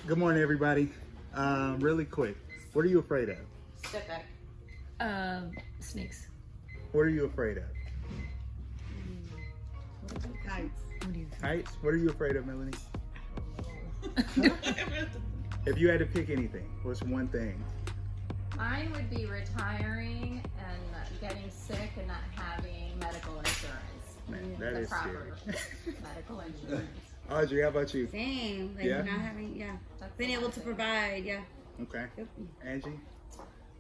Good morning, everybody. Really quick, what are you afraid of? Step back. Snakes. What are you afraid of? Heights. Heights? What are you afraid of, Melanie? If you had to pick anything, what's one thing? Mine would be retiring and getting sick and not having medical insurance. Man, that The is proper scary. medical insurance. Audrey, how about you? Same. Like Yeah? not having, That's being able to amazing. provide, Okay. Yep. Angie?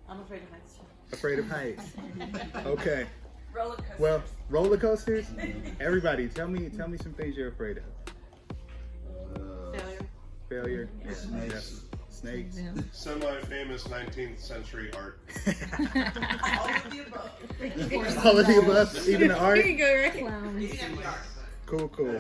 I'm afraid of heights too. Afraid of heights. Okay. Roller coaster. Well, roller coasters? Everybody, tell me some things you're afraid of. Failure. Failure? Yeah. Snakes. Snakes? Semi-famous 19th century art. All of the above. All of the above, even the art? Here you go, right? Clowns. You can have the art. Cool.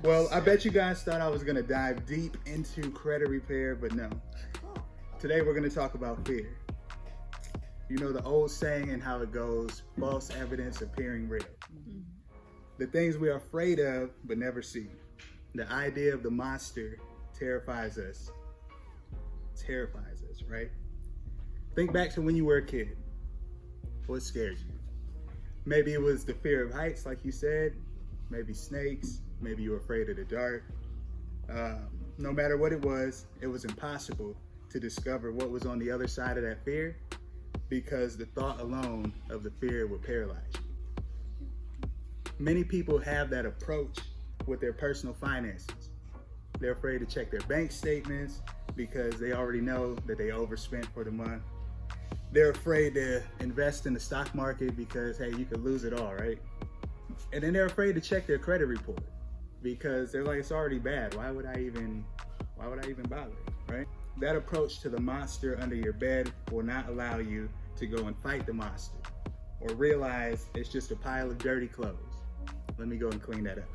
Well, I bet you guys thought I was going to dive deep into credit repair, but no. Today we're going to talk about fear. You know the old saying and how it goes, false evidence appearing real. The things we are afraid of but never see. The idea of the monster terrifies us. Terrifies us, right? Think back to when you were a kid. What scared you? Maybe it was the fear of heights, like you said. Maybe snakes. Maybe you were afraid of the dark. No matter what it was impossible to discover what was on the other side of that fear because the thought alone of the fear would paralyze you. Many people have that approach with their personal finances. They're afraid to check their bank statements because they already know that they overspent for the month. They're afraid to invest in the stock market because, hey, you could lose it all, right? And then they're afraid to check their credit report because they're like, it's already bad. Why would I even bother, right? That approach to the monster under your bed will not allow you to go and fight the monster or realize it's just a pile of dirty clothes. Let me go and clean that up.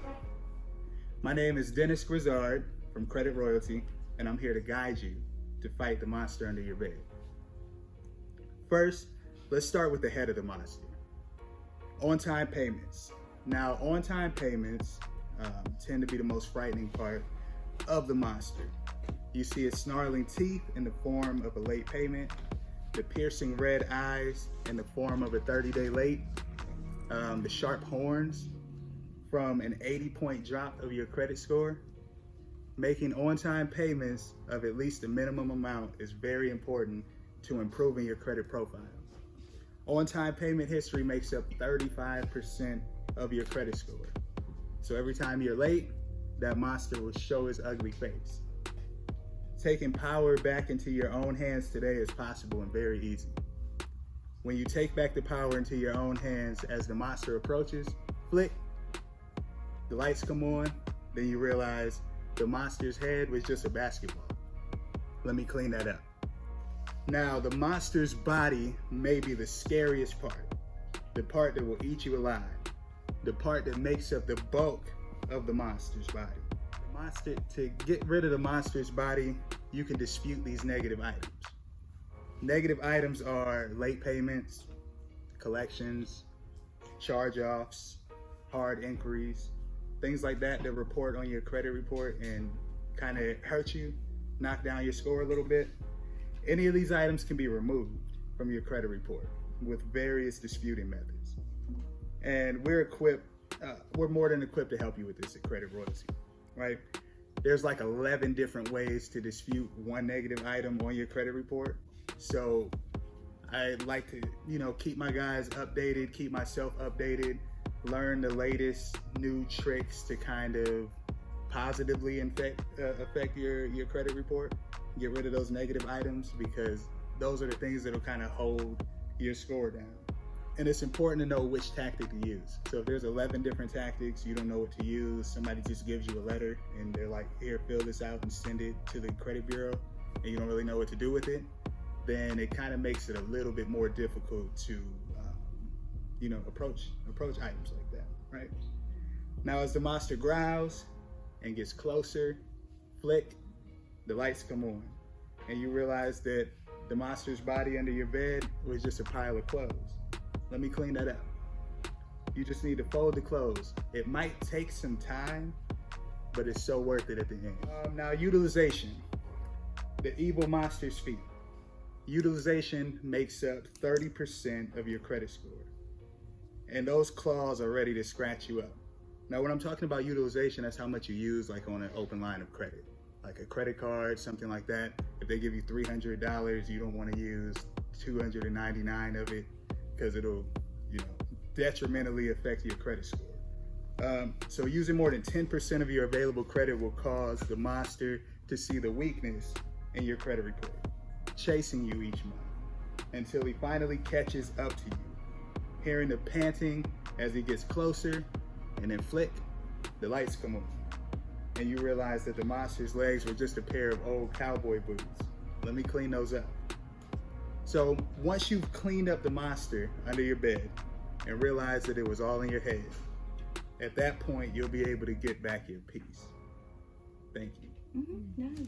My name is Dennis Grizzard from Credit Royalty, and I'm here to guide you to fight the monster under your bed. First, let's start with the head of the monster. On-time payments. Now, on-time payments tend to be the most frightening part of the monster. You see its snarling teeth in the form of a late payment, the piercing red eyes in the form of a 30-day late, the sharp horns from an 80-point drop of your credit score. Making on-time payments of at least the minimum amount is very important to improving your credit profile. On-time payment history makes up 35% of your credit score. So every time you're late, that monster will show his ugly face. Taking power back into your own hands today is possible and very easy. When you take back the power into your own hands as the monster approaches, flick, the lights come on, then you realize the monster's head was just a basketball. Let me clean that up. Now, the monster's body may be the scariest part, the part that will eat you alive, the part that makes up the bulk of the monster's body. To get rid of the monster's body, you can dispute these negative items. Negative items are late payments, collections, charge-offs, hard inquiries, things like that that report on your credit report and kind of hurt you, knock down your score a little bit. Any of these items can be removed from your credit report with various disputing methods. And we're more than equipped to help you with this at Credit Royalty, right? There's like 11 different ways to dispute one negative item on your credit report. So I like to, keep my guys updated, keep myself updated, learn the latest new tricks to kind of positively affect your credit report. Get rid of those negative items because those are the things that will kind of hold your score down. And it's important to know which tactic to use. So if there's 11 different tactics, you don't know what to use, somebody just gives you a letter and they're like, here, fill this out and send it to the credit bureau, and you don't really know what to do with it, then it kind of makes it a little bit more difficult to, approach items like that, right? Now, as the monster growls and gets closer, flick, the lights come on, and you realize that The monster's body under your bed was just a pile of clothes. Let me clean that up. You just need to fold the clothes. It might take some time, but it's so worth it at the end. Now, utilization. The evil monster's feet. Utilization makes up 30% of your credit score. And those claws are ready to scratch you up. Now, when I'm talking about utilization, that's how much you use, like on an open line of credit. Like a credit card, something like that. If they give you $300, you don't want to use $299 of it because it'll, detrimentally affect your credit score. So using more than 10% of your available credit will cause the monster to see the weakness in your credit report, chasing you each month until he finally catches up to you, hearing the panting as he gets closer, and then flick, the lights come on. And you realize that the monster's legs were just a pair of old cowboy boots. Let me clean those up. So once you've cleaned up the monster under your bed and realize that it was all in your head, at that point, you'll be able to get back your peace. Thank you. Nice.